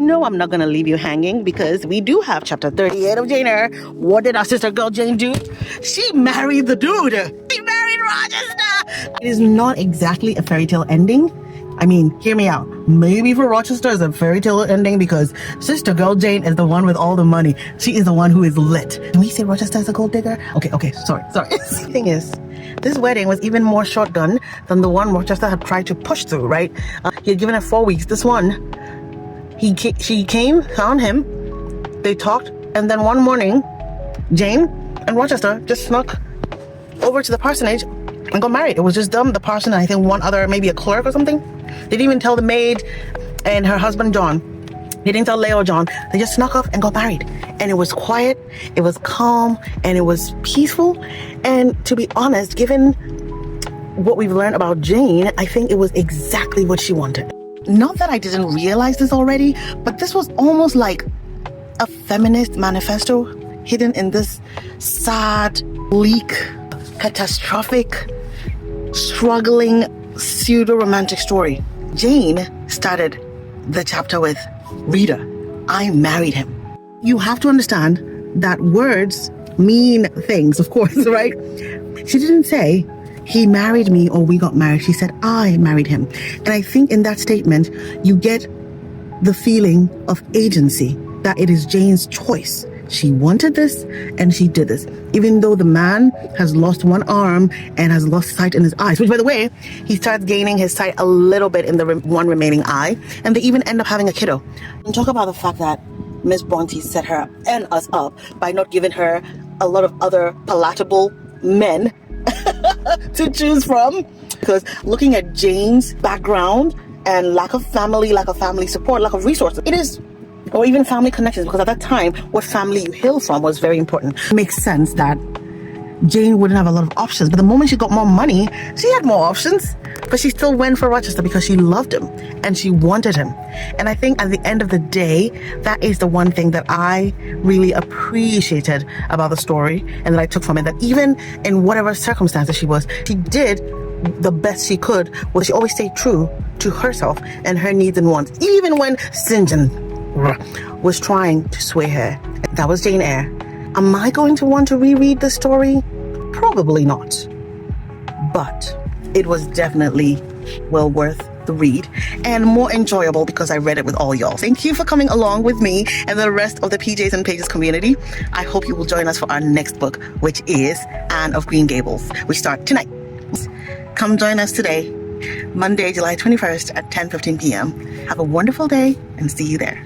No, I'm not going to leave you hanging because we do have chapter 38 of Jane Eyre. What did our sister girl Jane do? She married the dude. She married Rochester. It is not exactly a fairy tale ending. I mean, hear me out. Maybe for Rochester it's a fairy tale ending because sister girl Jane is the one with all the money. She is the one who is lit. Can we say Rochester is a gold digger? Okay, sorry. The thing is, this wedding was even more shotgun than the one Rochester had tried to push through, right? He had given her 4 weeks. This one, she came, found him, they talked, and then one morning, Jane and Rochester just snuck over to the parsonage and got married. It was just them, the parson, and I think one other, maybe a clerk or something. They didn't even tell the maid and her husband, John. They didn't tell Leo or John. They just snuck off and got married. And it was quiet, it was calm, and it was peaceful. And to be honest, given what we've learned about Jane, I think it was exactly what she wanted. Not that I didn't realize this already, but this was almost like a feminist manifesto hidden in this sad, bleak, catastrophic, struggling, pseudo-romantic story. Jane started the chapter with, Reader, I married him. You have to understand that words mean things, of course, right? She didn't say, he married me or we got married. She said, I married him. And I think in that statement, you get the feeling of agency, that it is Jane's choice. She wanted this and she did this. Even though the man has lost one arm and has lost sight in his eyes, which by the way, he starts gaining his sight a little bit in the one remaining eye. And they even end up having a kiddo. And talk about the fact that Miss Bronte set her and us up by not giving her a lot of other palatable men to choose from. Because looking at Jane's background and lack of family support, lack of resources, it is, or even family connections, because at that time, what family you hail from was very important. It makes sense that Jane wouldn't have a lot of options, but the moment she got more money, she had more options. But she still went for Rochester because she loved him and she wanted him. And I think at the end of the day, that is the one thing that I really appreciated about the story and that I took from it, that even in whatever circumstances she was, she did the best she could. Well, she always stayed true to herself and her needs and wants, even when St. John was trying to sway her. That was Jane Eyre. Am I going to want to reread the story? Probably not. But it was definitely well worth the read and more enjoyable because I read it with all y'all. Thank you for coming along with me and the rest of the PJs and Pages community. I hope you will join us for our next book, which is Anne of Green Gables. We start tonight. Come join us today, Monday, July 21st at 10:15 p.m. Have a wonderful day and see you there.